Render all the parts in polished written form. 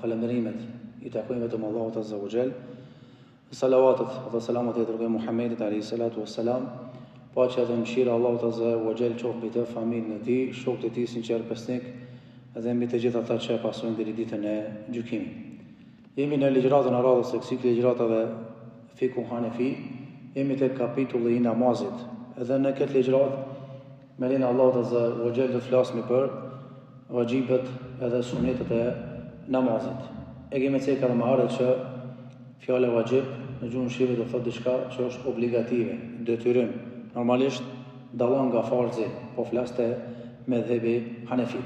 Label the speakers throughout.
Speaker 1: falënderimet I takojnë vetëm Allahut Azza wa Jall. Salavatet dhe selamat e dërgoj Muhammedit alayhi salatu wassalam. Paqja dhe mëshira Allahut Azza wa Jall qoftë mbi të, familjen e tij, shokët e tij sinqer besnik dhe mbi të gjithë ata që pasojnë deri ditën e gjykimit. Jemi në ligjëratën e radhës së këtij ligjëratave Fiqhu Hanefi, jemi te kapitulli I namazit. Edhe në këtë ligjërat me lenin Allahut Azza wa Jall do të flasim për vajibet edhe sunetet e namazit. E kemi thënë edhe më herët që fjala vajib në gjuhën shqipe do thotë diçka që është obligative, detyrim. Normalisht dallon nga farzi, po flas te medhebi Hanefi.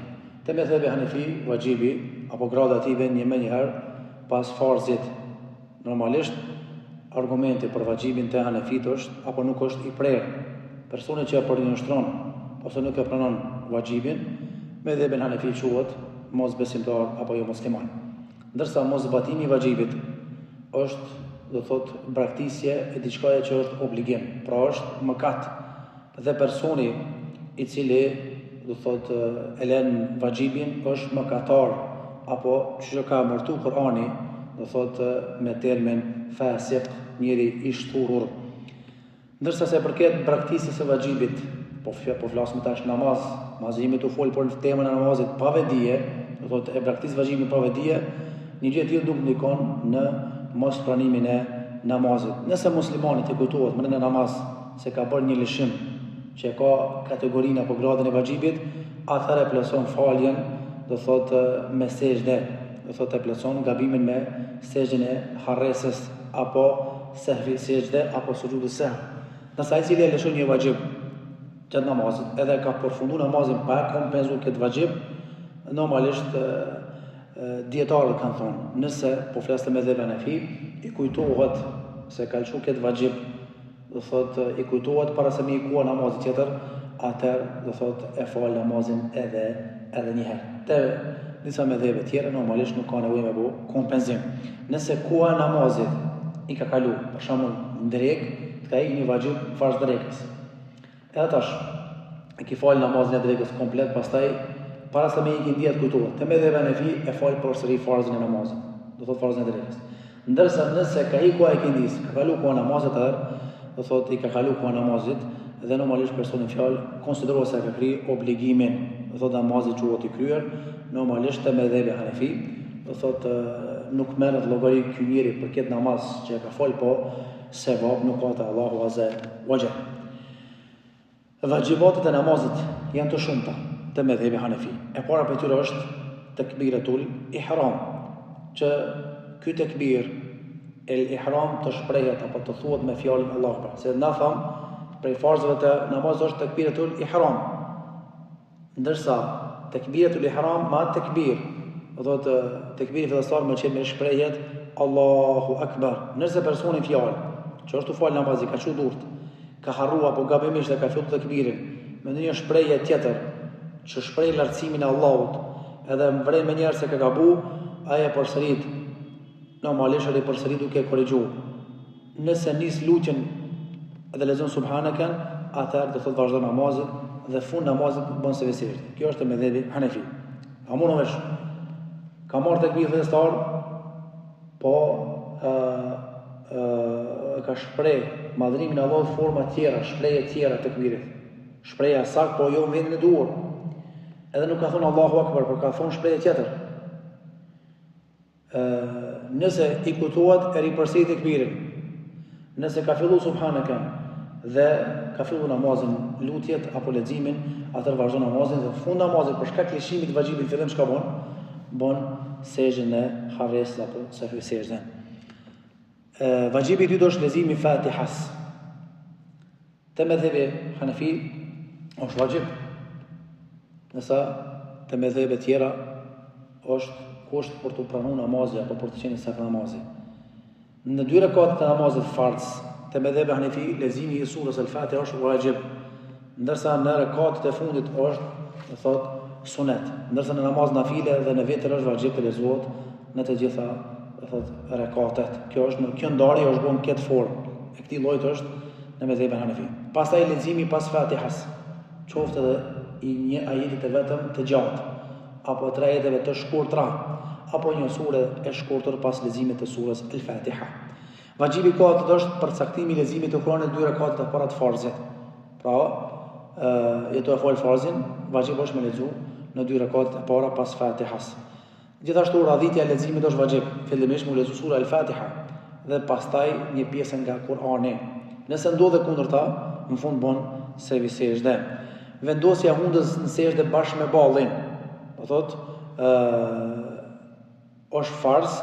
Speaker 1: Te medhebi Hanefi vajibi apo grada e tij vjen më njëherë pas farzit. Normalisht argumenti për vajibin te Hanefit është apo nuk është I prerë. Personi që e përnjështron ose nuk e pranon vajibin, medhebin Hanefi quhet mosbesimtar apo jo musliman. Ndërsa mosbatimi I vajibit është, do thot, braktisje e diçkaje që është obligim, pra është mëkat. Dhe personi I cili, do thot, e lën vajibin është mëkatar, apo që ka mërtu Kurani, do thot, me termin fasik, njeri I shturur. Ndërsa se përket braktisjes së vajibit, po flasim tash namaz, mazimi të fol për temën e namazit pa vedije, do thot e braktis vajibin pa vedije, një gjë e tillë nuk ndikon në mos pranimin e namazit. Nëse muslimani të kujtohet më në namaz se ka bërë një lëshim që ka kategorinë apo gradën e vajibit, atëherë plotson faljen, do thot me sejdë, do thot e plotson gabimin me sejdën e harresës apo sehvi sejdë apo sujudus sehv. Nëse ai cili e lëshon një vajib gjatë namazit edhe ka përfunduar namazin pa kompenzuar këtë vajib, normalisht dietarët kanë thonë, nëse po flasë me dhëbën e fi, I kujtohet se ka lëshu këtë vajib, do thot I kujtohet para se me I kua namazit tjetër, atër do thot e fal namazin edhe një herë. Te disa me dhëbë tjera normalisht nuk ka nevojë me bu kompenzim. Nëse kua namazit I ka kalu, për shembull ndrek, ka I një vajib farz drekës. Edhe tash e ki fal namazin e drekës komplet, pastaj para se me I diet kujtohet. Te medheben e fi e fal përsëri farzin e namazit. Do thot farzin e drekës. Ndërsa nëse ka I kua e kindis, ka kalu kua namazit do thot I ka kalu kua namazit, dhe normalisht personi fjalë konsiderohet se ka kry obligimin, do thot namazit quhet I kryer, normalisht te medhebi Hanefi, do thot nuk merret llogari ky njeri për këtë namaz që e ka fal, po sevap nuk ka te Allahu Azza wa Jall. Vajibatet e namazit janë të shumta te medhebi Hanefi. E para për tyre është takbiratul ihram, që ky takbir el ihram të shprehet apo të thuhet me fjalën Allahu Akbar. Se na tham prej farzave të namazit është takbiratul ihram. Ndërsa takbiratul ihram ma takbir, do thotë takbiri fillestar më qenë me shprehjet Allahu Akbar. Nëse personi fjalë që është të fal namazin ka çu durt, ka harruar apo gabimisht e ka filluar takbirin me një shprehje tjetër që shpreh lartësimin e Allahut, edhe më vren me njerë se ka gabu, ai e përsërit, normalisht ai përsërit duke korrigjuar. Nëse nis lutjen dhe lexon subhanaken, atëherë do thotë vazhdon namazin dhe fund namazit bën se vesirti. Kjo është medhebi Hanefi. Amun vesh ka marrë takbir fillestar, po ka shpreh madhrimin e Allahut forma tjera, shprehje tjera takbirit. Shprehja sakt, po jo në vendin e duhur. Edhe nuk ka thonë Allahu Akbar, por ka thonë shprehje tjetër. Nëse I kujtohet e ripërsërit takbirin. Nëse ka filluar subhanaken dhe ka filluar namazin, lutjet apo leximin, atëherë vazhdon namazin dhe fund namazit për shkak të lëshimit të vajibit fillim çka bën sejdën e harres apo sehvi sejdën. Vajibi I dytë është leximi I Fatihas. Te medhebi Hanefi është vajib. Nësa të medhebe tjera është kusht për të pranuar namazin apo për të qenë sakt namazin. Në dy rekatet e namazit farz, të medhebe Hanefi leximi I surës Al-Fatiha është vajib, ndërsa në rekatet e fundit është, do thot, sunet. Ndërsa në namaz nafile dhe në vitër është vajib të lexohet në të gjitha, do thot, rekatet. Kjo ndarje është bën këtë formë. E këtij lloji është në medheben Hanefi. Pastaj leximi pas Fatihas, qoftë edhe I një ajetit e vetëm të gjatë, apo 3 ajeteve të shkurtra, apo një sure e shkurtër pas leximit të surës El-Fatiha. Vajibi katët është përcaktimi i leximit të Kuranit 2 rakatet e para të farzit. Pra, jeto e fal farzin, vajib është me lexu në 2 rakatet e para pas Fatihas. Gjithashtu radhitja e leximit është vajib. Fillimisht mu lexu sura El-Fatiha dhe pastaj një pjesë nga Kurani. Nëse ndodhe kundërta, në fund bon sejdë. Vendosja hundës në sejdë bashkë me ballin, do thotë është farz,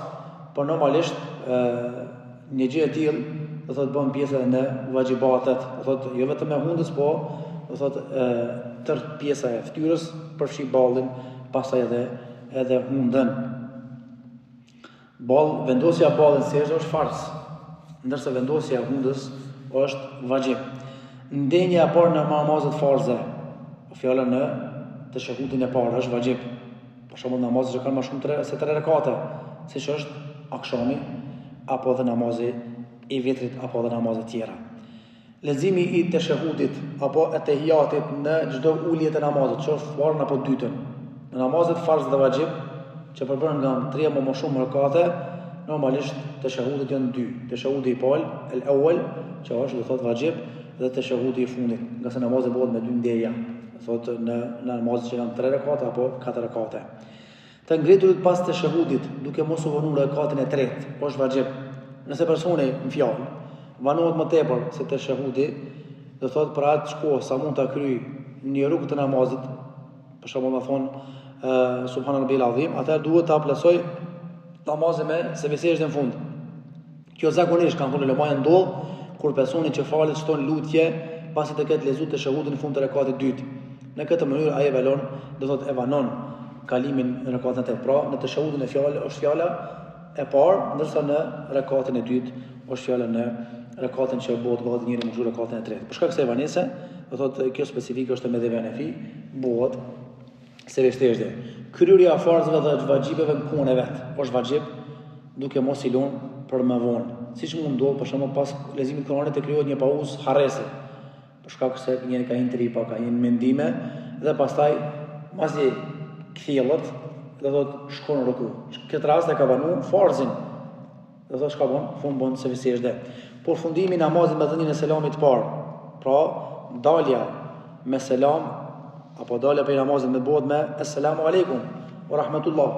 Speaker 1: por normalisht një gjë e tillë do thotë bën pjesë në vajibatet, do thotë jo vetëm e hundës, po do thotë tërë pjesa e fytyrës përfshi ballin, pastaj edhe hundën. Vendosja e ballit në sejdë është farz, ndërsa vendosja e hundës është vajib. Ndenja e parë në namazet farze, fjala në teshahudin e parë është vajib. Për shembull namazet që kanë më shumë se 3 rekate, siç është akşami apo edhe namazi i vitrit apo edhe namazet tjera. Leximi i teshahudit apo etehiyatit në çdo ulje të namazit, qoftë parën apo dytën. Në namazet farz dhe vajib, që përbën nga 3 apo më shumë rekate, normalisht teshahudit janë 2. Teshahudi i parë, el-awwal, që është do thotë vajib, dhe teshahudi i fundit, nga se namazi bëhet me 2 ndjeja, thotë në namazet që janë 3 rekate apo 4 rekate. Të ngriturit pas teshahudit, duke mos u vënë rekatin e tretë, është vajib. Nëse personi në fjalë vanohet më tepër se teshahudi, do thotë për atë shkohë sa mund ta kryej një rukë të namazit, për shembull më thon subhanallahu azim, atë duhet ta plotësoj namazin me sejdën në fund. Kjo zakonisht kanë thonë ulemaja ndodh kur personi që falet shton lutje pasi të ketë lexuar teshahudin në fund të rekatit dytë. Në këtë mënyrë ai do thotë evanon kalimin në rekatin e tretë. Pra, në teshahudin e fjalë është fjala e parë, ndërsa në rekatin e dytë është fjala në rekatin që bëhet gati njëri më rekatin e tretë. Për shkak se evanese, do thotë kjo specifike është me dhe Hanefi, bëhet sejdë. Kryerja e farzave dhe vajibeve në kohën e vet është vajib, duke mos i lënë për më vonë. Siç mund ndodh për shembull pas leximit të Kuranit të krijohet një pauzë harrese. Për shkak se njëri ka një trip, ka një mendime dhe pastaj masi kthjellet, do thotë shkon në ruku. Këtë rast e ka banuar farzin. Do thotë çka bën? Fund bën sejdë. Por fundimi i namazit me dhënien e selamit të parë. Pra, dalja me selam apo dalja për namazit me bëhet me assalamu alaykum wa rahmatullah.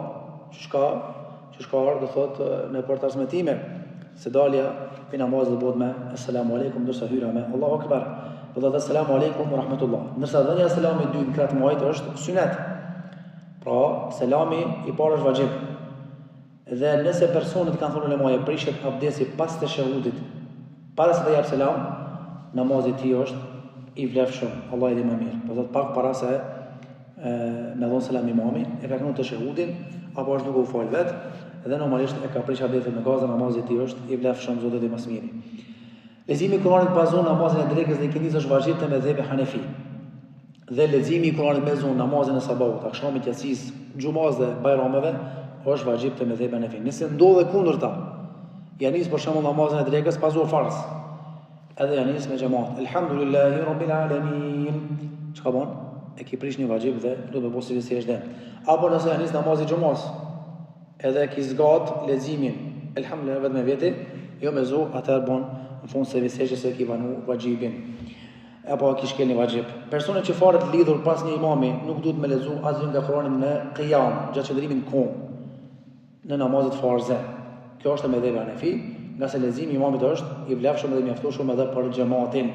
Speaker 1: Që shka do thotë në për transmetime, se dalja për namazit bëhet me assalamu alaykum, ndërsa hyra me Allahu akbar. Do thotë assalamu alaykum wa rahmatullah. Ndërsa dhënia e selamit dy në kratë muajit është sunet. Pra, selami i parë është vajib. Dhe nëse personet kanë thonë ulemaja prishet abdesi pas teshahudit, para se të jap selam, namazi i tij është i vlefshëm, Allah i di më mirë. Do thotë pak para se me dhon selam imami, e ka kënë teshahudin apo është duke u fal vet, dhe normalisht e ka prish abdesin me gaza, namazi i tij është i vlefshëm, Zoti i mëshmiri. Leximi i Kuranit bazon namazin e drekës dhe ikindis është vajib te mezhebi Hanefi. Dhe leximi i Kuranit me zonë namazin e sabahut, akşamit, yasis, xumaz dhe bajrameve është vajib te mezhebi Hanefi. Nëse ndodhe kundërta, janis për shembull namazin e drekës pas farz, edhe janis me xhamat. Elhamdulillahi rabbil alamin. Çka bën? E ki prish një vajib dhe do të bëj sejdë. Apo nëse janis namazi xumaz, edhe ki zgat leximin, elhamdulillah vetëm me vete, jo me zo, atëherë bën në fund sejdë se ki vanu vajibin. Apo ki shkel një vajib. Personat që faret lidhur pas një imami nuk duhet me lexu asgjë nga Kurani në qiyam, gjatë qëndrimit në kohë, në namazet farze. Kjo është me dhënë Hanefi, nga se leximi i imamit është i vlefshëm dhe mjaftueshëm edhe për xhamatin.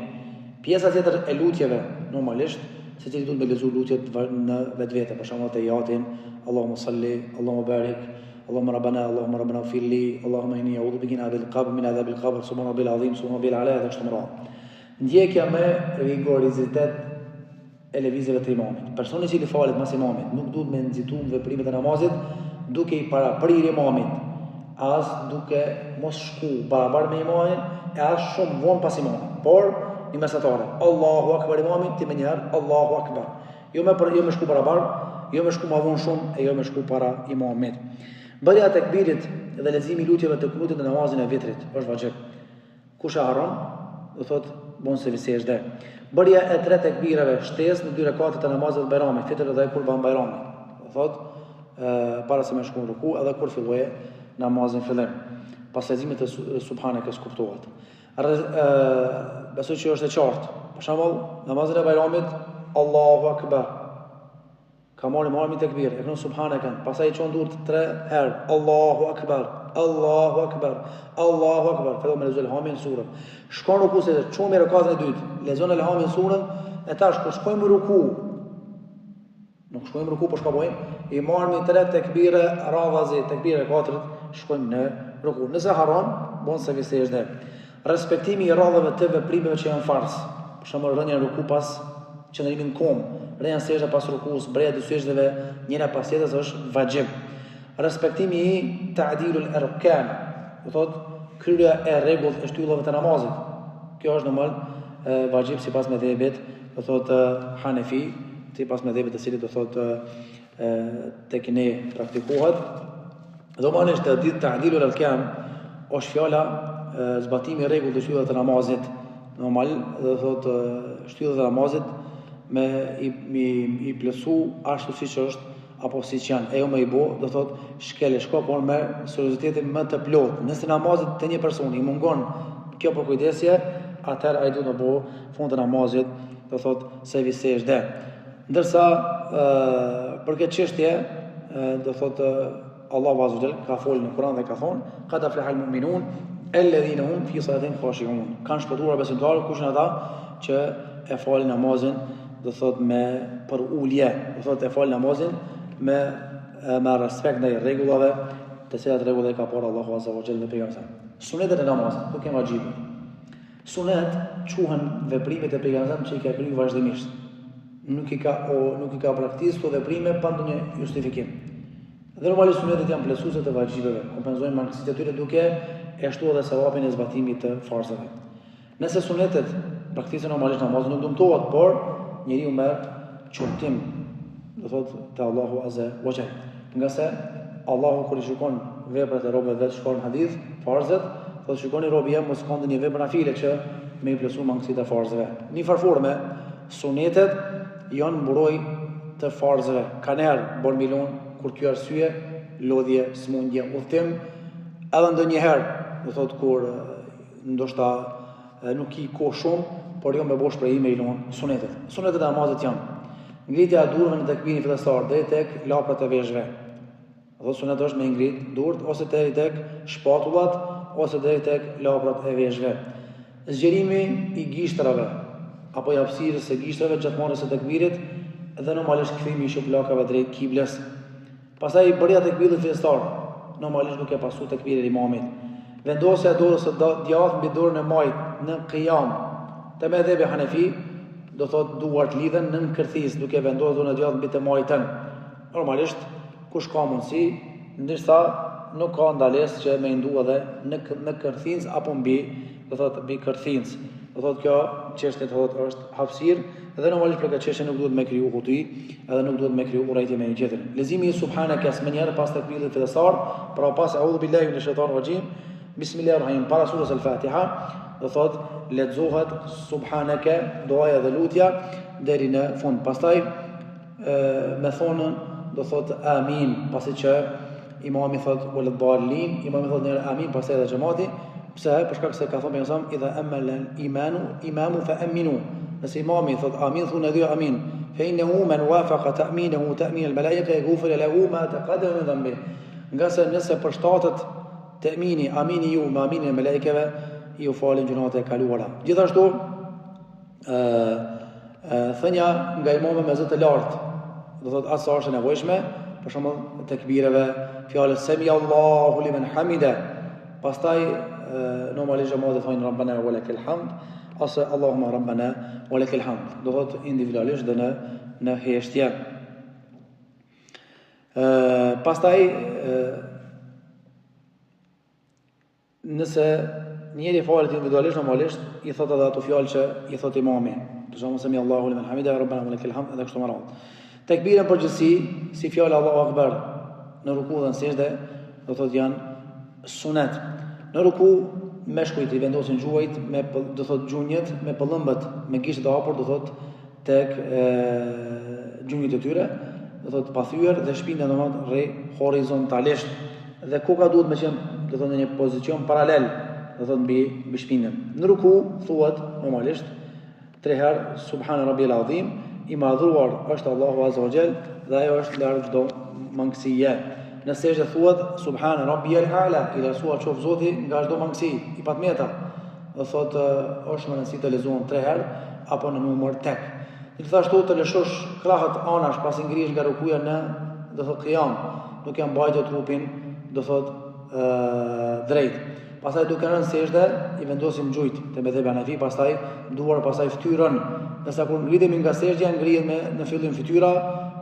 Speaker 1: Pjesa tjetër e lutjeve, normalisht, secili duhet me lexu lutjet në vetvete, për shembull tejatin, Allahumma salli, Allahumma barik, Allahumma rabbana ighfirli, Allahumma inni a'udhu bika min adhabil qabr, subhana rabbil azim, subhana rabbil ala, dhe kështu me radhë. Ndjekja me rigorizitet e lëvizjeve të imamit. Personi që i falet mas imamit nuk duhet me nxitu veprimet e namazit duke i paraprir imamit, as duke mos shku barabar me imamin, e as shumë vonë pas imamit, por një mesatare. Allahu akbar imamit, ti me njëherë Allahu akbar. Jo me shku barabar, jo me shku ma vonë shumë, e jo me shku para imamit. Bërja e tekbirit dhe leximi i lutjeve të kunutit në namazin e vitrit është vajib. Kush e harron, do thotë bon se sejdë. Bërja e 3 tekbirave shtesë në 2 rekate të namazit të Bajramit, fitr dhe kurban Bajramit. Do thotë para se me shku në ruku, edhe kur filloje namazin fillim. Pas leximit të subhanekes kuptohet. Besoj që është e qartë. Për shembull, namazin e Bajramit, Allahu Akbar. Ka marrë tekbir, e kënon subhaneken, pastaj i çon durët 3 herë, Allahu Akbar, Allahu Akbar, Allahu Akbar, fillon me lexuar Elhamin surën. Shkon ruku se çon me rekatën e dytë, lexon Elhamin surën, e tash kur shkojmë ruku, nuk shkojmë ruku, po shkojmë, i marrëm 3 tekbire radhazi, tekbire 4, shkojmë në ruku. Nëse harron, bon se visejde. Respektimi i radhave të veprimeve që janë fars. Për shembull, rënia në ruku pas qëndrimin kom, rënia sejdë pas rukus, breja dy sejdëve njëra pas tjetrës është vajib. Respektimi i ta'dilul arkan, do thot kryerja e rregullt e shtyllave të namazit. Kjo është normal vajib sipas mëdhëbit, do thot Hanefi, sipas mëdhëbit të cilit do thot tek ne praktikohet. Domosdoshmë të ditë ta'dilul arkan është fjala zbatimi i rregullt të shtyllave të namazit. Normal, do thot shtyllat e namazit me i plësu ashtu siç është apo siç janë. E jo me i bo, do thot shkele shko, por me seriozitetin më të plotë. Nëse namazit të një personi i mungon kjo përkujdesje, atëherë ai duhet të bëjë fund të namazit, do thot se visejde. Ndërsa për këtë çështje, do thot Allahu Azza wa Jalla ka folur në Kur'an dhe ka thonë: "Qad aflahal mu'minun alladhina hum fi salatihim khashi'un." Kanë shpëtuar besimtarët kush janë ata që e falin namazin, do thot me për ulje, do thot e falin namazin me respekt ndaj rregullave, të cilat rregulla ka porë Allahu Azza wa Jalla dhe pejgamberi. Sunetet e namazit, nuk janë vajibe. Sunet quhen veprimet e pejgamberit që i ka kryer vazhdimisht. Nuk i ka praktikë këto veprime pa ndonjë justifikim. Dhe normalisht sunetet janë plotësuese të vajibeve, kompenzojnë mangësitë e tyre duke e shtuar edhe sevapin e zbatimit të farzave. Nëse sunetet praktikojnë normalisht namazin nuk dëmtohet, por njeriu merr çortim, do thotë te Allahu Azza wa Jalla. Nga se Allahu kur i shikon veprat e robëve vet, shkon hadith, farzet, thotë shikoni robi jam mos ka ndonjë vepër nafile që me i plotësuar mangësitë e farzave. Në farforme sunetet janë mburoj të farzave. Kanë herë bon milon kur ky arsye, lodhje, smundje, udhtim, edhe ndonjëherë, do thotë kur ndoshta nuk i ko shumë, por jo me bosh për i me ilon sunetet. Sunetet e namazit janë ngritja e durëve në tekbirin fillestar deri tek laprat e veshëve. Do sunet është me ngrit durët ose deri tek shpatullat ose deri tek laprat e veshëve. Zgjerimi i gishtrave apo i hapësirës së gishtrave gjatë marrjes së tekbirit dhe normalisht kthimi i shuplakave drejt kiblës. Pastaj bërja e tekbirit fillestar, normalisht duke pasu tekbirin e imamit. Vendosja e dorës së djathtë mbi dorën e majt në qiyam. Te mëdhëbi Hanefi do thot duart lidhen në kërthisë duke vendosur dorën e djathtë mbi të majtën. Normalisht kush ka mundësi, ndërsa nuk ka ndalesë që me ndu edhe në kërthinë apo mbi, do thot mbi kërthinë. Do thot kjo çështje do thot është hapësirë dhe normalisht për këtë çështje nuk duhet me kriju huti, edhe nuk duhet me kriju urrëtie me një tjetër. Lezimi i subhanakes më njëherë pas tekbirit fillestar, pra pas a'udhu billahi minash shaitanir rajim, bismillahirrahmanirrahim, para surës al-Fatiha, do thot lexohet subhanake, duaja dhe lutja deri në fund. Pastaj me thonën do thot amin, pasi që imami thot wal dallin, imami thot njëherë amin, pastaj edhe xhamati. Pse? Për shkak se ka thënë pejgamberi idha amala al-imanu fa aminu. Nëse imami thot amin, thunë edhe amin. Fa innahu man wafaqa ta'minahu ta'min al-malaika yaghfir lahu ma taqaddama min dhanbi. Nga se nëse përshtatet ta'mini, amini ju me aminin e melekeve, ju falin gjunat e kaluara. Gjithashtu thënia nga imami me zë të lartë, do thot asa është e nevojshme, për shembull tekbireve, fjalës semi Allahu liman hamida. Pastaj normalisht xhamati thonë rabbana wa lakal hamd, ose Allahumma rabbana wa lakal hamd. Do thot individualisht dhe në heshtje. Pastaj nëse njëri falet individualisht, normalisht i thot edhe ato fjalë që i thot imami. Për shembull semi Allahu liman hamida, rabbana wa lakal hamd, edhe kështu me radhë. Tekbira përgjithësi, si fjala Allahu Akbar në ruku dhe në sejdë, do thot janë sunet. Në ruku meshkujt i vendosin gjuhajt me do thot gjunjët me pëllëmbët me gishtat e hapur, do thot tek gjunjët e tyre, do thotë pa thyer dhe shpinda domethënë rri horizontalisht dhe koka duhet me qenë do thotë në një pozicion paralel do thotë mbi shpinën. Në ruku thuhet normalisht 3 herë subhana rabbiyal azim, i madhruar është Allahu azza wa jall dhe ajo është larg çdo mangësie. Në sejdë thuhet subhana rabbiyal a'la, i lartësuar qof Zoti nga çdo mangësi i patmeta. Do thotë është më rëndësi të lexohen 3 herë apo në numër tek. Gjithashtu të lëshosh krahët anash pasi ngrihesh nga rukuja në do thotë qiyam, duke mbajtur trupin do thotë drejt. Pastaj duke rënë sejdë i vendosim gjujt te medhhebi Hanafi, pastaj duar, pastaj fytyrën. Nëse kur ngritemi nga sejdja ngrihet në fillim fytyra,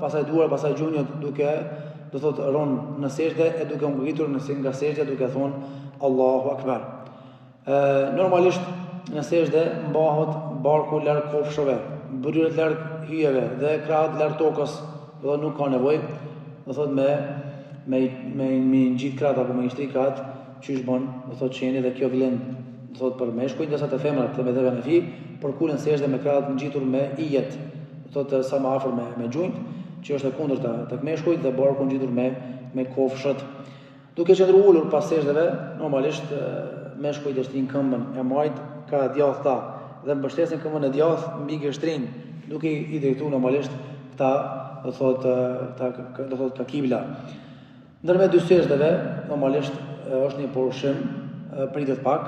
Speaker 1: pastaj duar, pastaj gjunjët duke do thotë rënë në sejdë e duke ngritur nga sejdja duke thonë Allahu Akbar. Normalisht në sejdë mbahet barku larg kofshëve, bryret larg hyjeve dhe krahët larg tokës, do nuk ka nevojë do thotë me ngjit krahët apo me ngjitri krahët qysh bën, do thotë qeni dhe kjo vlen do thotë për meshkujt, ndërsa të femrat të medhhebi Hanafi përkulen sejdë me krahët ngjitur me ijet, do thotë sa më afër me gjunjt, që është e kundërta tek meshkujt dhe barku ngjitur me kofshët. Duke qenë ulur pas sejdëve, normalisht meshkujt e shtin këmbën e majt ka djathtë ta dhe mbështesin këmbën e djathtë mbi gështrin, duke i drejtuar normalisht këta do thotë ka kibla. Ndërmjet dy sejdëve normalisht është një porshim pritet pak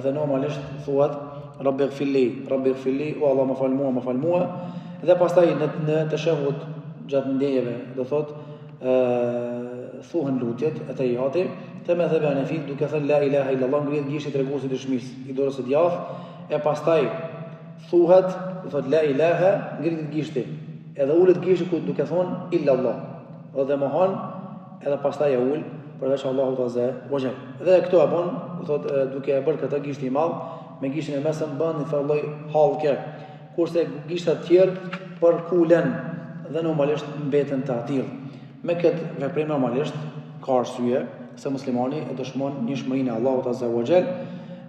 Speaker 1: dhe normalisht thuhet Rabbi ighfirli o Allah më fal mua dhe pastaj në tashahhud gjatë ndjejeve do thotë thuhen lutjet e tejati te medhhebi Hanafi duke thënë la ilaha illallah ngrihet gishti treguesi i dëshmisë i dorës së djathtë e pastaj thuhet do thotë la ilaha ngrihet gishti edhe ulet gishti duke thonë illallah dhe mohon edhe pastaj e ul përveç Allahut azza wa jall. Dhe këto e bën do thotë duke e bërë këtë gishtin e madh me gishtin e mesëm bën një farlloj hallke, kurse gishtat të tjerë përkulen dhe normalisht mbeten të atill. Me këtë veprim normalisht ka arsye se muslimani e dëshmon njëshmërinë e Allahut azza wa jall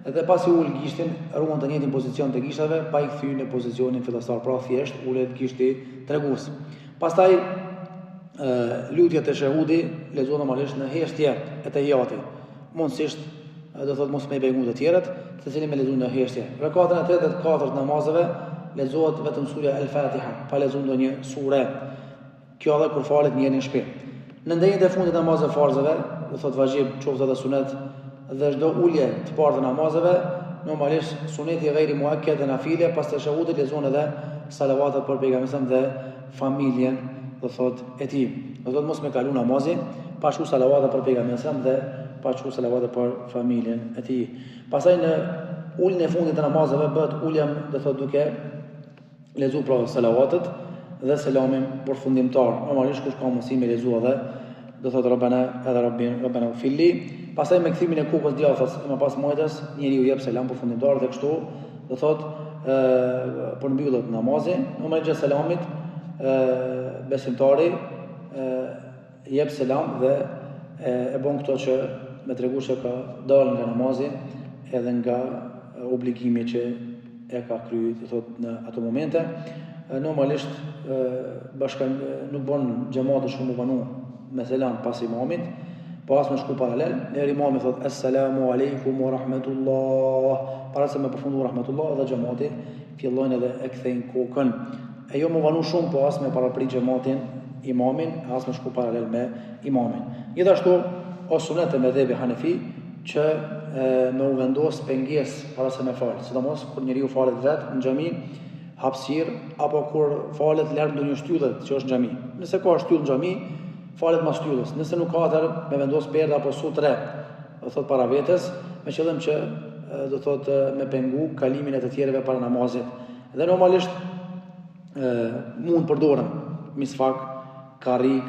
Speaker 1: dhe pasi ul gishtin ruan të njëjtin pozicion të gishtave pa i kthyer në pozicionin fillestar, pra thjesht ulet gishti tregues. Pastaj lutja te shehudi lexohet normalisht në heshtje e tehiyatit. Mundësisht do thotë mos me begu të tjerët, të cilin me lexuar në heshtje. Rekatën e tretë dhe katërt namazeve lexohet vetëm surja Al-Fatiha, pa lexuar ndonjë sure. Kjo edhe kur falet njëri në shtëpi. Në ndjenjët e fundit të namazeve farzave, do thotë vajib, qoftë edhe sunet dhe çdo ulje të parë të namazeve, normalisht suneti ghairi muakkad dhe nafile, pas të shahudit lexohen edhe salavatet për pejgamberin dhe familjen do thotë e tij. Do thotë mos me kalu namazin pa shku salavate për pejgamberin dhe pa shku salavate për familjen e tij. Pastaj në uljen e fundit të namazeve bëhet ulja do thotë duke lexuar pra salavatet dhe selamin përfundimtar. Normalisht kush ka mundësi me lexuar edhe do thotë Rabbana ighfirli. Pastaj me kthimin e kokës djathtas e më pas mojtës, njeriu jep selam përfundimtar dhe kështu do thotë përmbyllet namazi. Normalisht gjatë selamit besimtari jep selam dhe e bën këto që me tregu që ka dalë nga namazi edhe nga obligimi që e ka kryer do thotë në ato momente. Normalisht nuk bën xhamati shumë banu me selam pas imamit, po as me shku paralel, deri imami thot assalamu alaykum wa rahmatullah, para se me përfundu rahmatullah dhe xhamati fillojnë edhe e kthejnë kokën. E jo më vanu shumë, po as me paraprit xhamatin imamin, as me shku paralel me imamin. Gjithashtu o sunet e medhhebi Hanafi që me u vendos pengesë para se me falë, sidomos kur njeriu falet vetë në xhami, hapësirë apo kur falet larg ndonjë shtylle që është në xhami. Nëse ka shtyllë në xhami, falet mas shtyllës. Nëse nuk ka atëherë me vendos perde apo sutre, do thot para vetes, me qëllim që do thot me pengu kalimin e të tjerëve para namazit. Dhe normalisht mund përdoren misfak, karrik,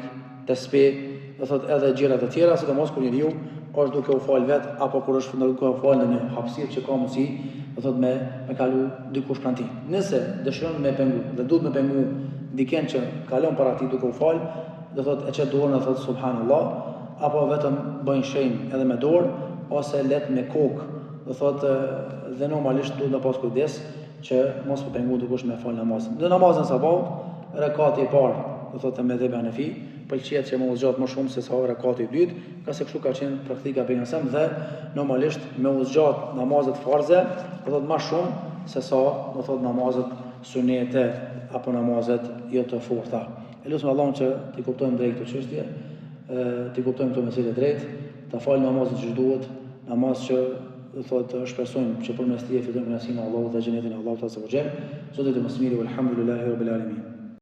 Speaker 1: tespih, do thot edhe gjëra të tjera, sidomos kur njeriu është duke u fal vet apo kur është duke u fal në një hapësirë që ka mundësi, do thot me kalu dikush pranë tij. Nëse dëshiron me pengu dhe duhet me pengu dikën që kalon para tij duke u fal, do thot e çet dorën dhe thot subhanallah, apo vetëm bëjnë shenjë edhe me dorë ose let me kokë, do thot dhe normalisht duhet të pas kujdes që mos u pengu dikush me fal namazin. Në namazin sabahut, rekati i parë do thotë me dhëbë Hanefi, pëlqejët që më uzgjat më shumë se sa rekati i dytë, ka se kështu ka qenë praktika pejgamberit dhe normalisht me uzgjat namazet farze, do thotë më shumë se sa do thotë namazet sunete apo namazet jo të forta. Lutem Allahun që t'i kuptojmë drejt këtë çështje, t'i kuptojmë këto mesele drejt, ta falim namazin që duhet, namaz që do thotë shpresojmë që përmes tij fitojmë kënaqësinë e Allahut dhe xhenetin e Allahut azza wa jall. Zotit e mëshmirë, walhamdulillahi rabbil alamin.